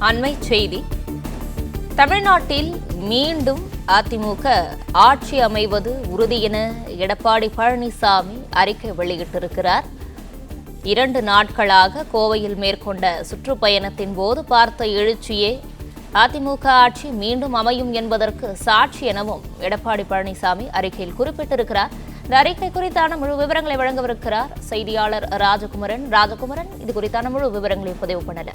அண்மைச் செய்தி. தமிழ்நாட்டில் மீண்டும் அதிமுக ஆட்சி அமைவது உறுதி என எடப்பாடி பழனிசாமி அறிக்கை வெளியிட்டிருக்கிறார். 2 நாட்களாக கோவையில் மேற்கொண்ட சுற்றுப்பயணத்தின் போது பார்த்த எழுச்சியே அதிமுக ஆட்சி மீண்டும் அமையும் என்பதற்கு சாட்சி எனவும் எடப்பாடி பழனிசாமி அறிக்கையில் குறிப்பிட்டிருக்கிறார். இந்த அறிக்கை குறித்தான முழு விவரங்களை வழங்கவிருக்கிறார் செய்தியாளர் ராஜகுமரன். இது குறித்தான முழு விவரங்களை பதிவு பண்ணல.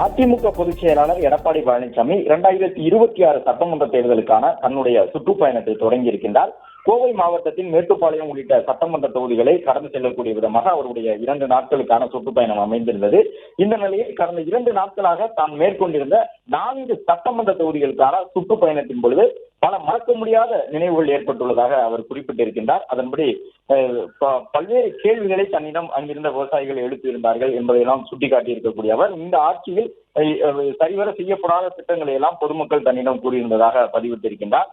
அதிமுக பொதுச் செயலாளர் எடப்பாடி பழனிசாமி 2026 சட்டமன்ற தேர்தலுக்கான தன்னுடைய சுற்றுப்பயணத்தை தொடங்கி இருக்கின்றார். கோவை மாவட்டத்தின் மேட்டுப்பாளையம் உள்ளிட்ட சட்டமன்ற தொகுதிகளை கடந்து செல்லக்கூடிய விதமாக அவருடைய 2 நாட்களுக்கான சுற்றுப்பயணம் அமைந்திருந்தது. இந்த நிலையில் கடந்த 2 நாட்களாக தான் மேற்கொண்டிருந்த 4 சட்டமன்ற தொகுதிகளுக்கான சுற்றுப்பயணத்தின் பொழுது பல மறக்க முடியாத நினைவுகள் ஏற்பட்டுள்ளதாக அவர் குறிப்பிட்டிருக்கின்றார். அதன்படி பல்வேறு கேள்விகளை தன்னிடம் அங்கிருந்த விவசாயிகள் எழுப்பியிருந்தார்கள் என்பதையெல்லாம் சுட்டிக்காட்டியிருக்கக்கூடிய அவர் இந்த ஆட்சியில் சரிவர செய்யப்படாத திட்டங்களை எல்லாம் பொதுமக்கள் தன்னிடம் கூறியிருந்ததாக பதிவிட்டிருக்கின்றார்.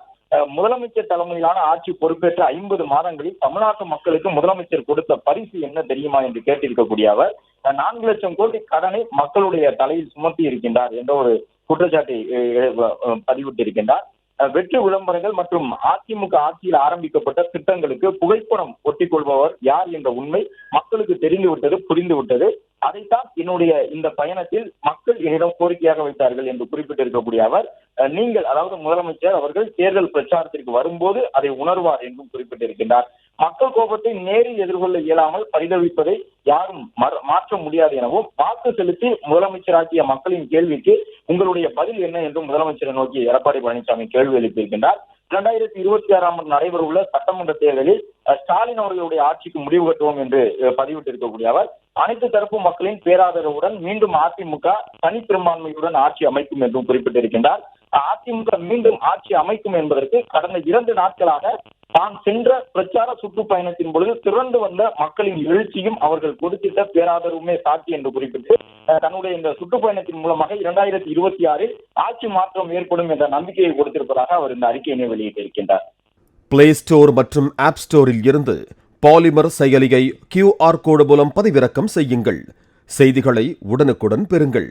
முதலமைச்சர் தலைமையிலான ஆட்சி பொறுப்பேற்ற 50 மாதங்களில் தமிழ்நாட்டு மக்களுக்கு முதலமைச்சர் கொடுத்த பரிசு என்ன தெரியுமா என்று கேட்டிருக்கக்கூடிய அவர் 4 லட்சம் கோடி கடனை மக்களுடைய தலையில் சுமத்தி இருக்கின்றார் என்ற ஒரு குற்றச்சாட்டை பதிவிட்டிருக்கின்றார். வெற்றி விளம்பரங்கள் மற்றும் அதிமுக ஆட்சியில் ஆரம்பிக்கப்பட்ட திட்டங்களுக்கு புகைப்படம் ஒட்டிக் கொள்பவர் யார் என்ற உண்மை மக்களுக்கு தெரிந்துவிட்டது, புரிந்துவிட்டது. அதைத்தான் என்னுடைய இந்த பயணத்தில் மக்கள் என்னிடம் கோரிக்கையாக வைத்தார்கள் என்று குறிப்பிட்டிருக்கக்கூடிய அவர் நீங்கள், அதாவது முதலமைச்சர் அவர்கள் தேர்தல் பிரச்சாரத்திற்கு வரும்போது அதை உணர்வார் என்றும் குறிப்பிட்டிருக்கின்றார். மக்கள் கோபத்தை நேரில் எதிர்கொள்ள இயலாமல் பரிதவிப்பதை யாரும் மாற்ற முடியாது எனவும், வாக்கு செலுத்தி முதலமைச்சராக்கிய மக்களின் கேள்விக்கு உங்களுடைய பதில் என்ன என்றும் முதலமைச்சரை நோக்கி எடப்பாடி பழனிசாமி கேள்வி எழுப்பியிருக்கின்றார். 2026 நடைபெறவுள்ள சட்டமன்ற தேர்தலில் ஸ்டாலின் அவர்களுடைய ஆட்சிக்கு முடிவு கட்டுவோம் என்று பதிவிட்டிருக்கக்கூடிய அவர் அனைத்து தரப்பு மக்களின் பேராதரவுடன் மீண்டும் அதிமுக தனிப்பெரும்பான்மையுடன் ஆட்சி அமைக்கும் என்றும் குறிப்பிட்டிருக்கின்றார். அதிமுக மீண்டும் ஆட்சி அமைக்கும் என்பதற்கு கடந்த 2 நாட்களாக தான் சென்ற பிரச்சார சுற்றுப்பயணத்தின் பொழுது திரண்டு வந்த மக்களின் எழுச்சியும் அவர்கள் கொடுத்திட்ட பேராதரவுமே சாட்சி என்று குறிப்பிட்டு தன்னுடைய இந்த சுற்றுப்பயணத்தின் மூலமாக 2026 ஆட்சி மாற்றம் ஏற்படும் என்ற நம்பிக்கையை கொடுத்திருப்பதாக அவர் இந்த அறிக்கையினை வெளியிட்டிருக்கின்றார். பிளே ஸ்டோர் மற்றும் ஆப் ஸ்டோரில் இருந்து பாலிமர் செயலியை QR கோடு மூலம் பதிவிறக்கம் செய்யுங்கள். செய்திகளை உடனுக்குடன் பெறுங்கள்.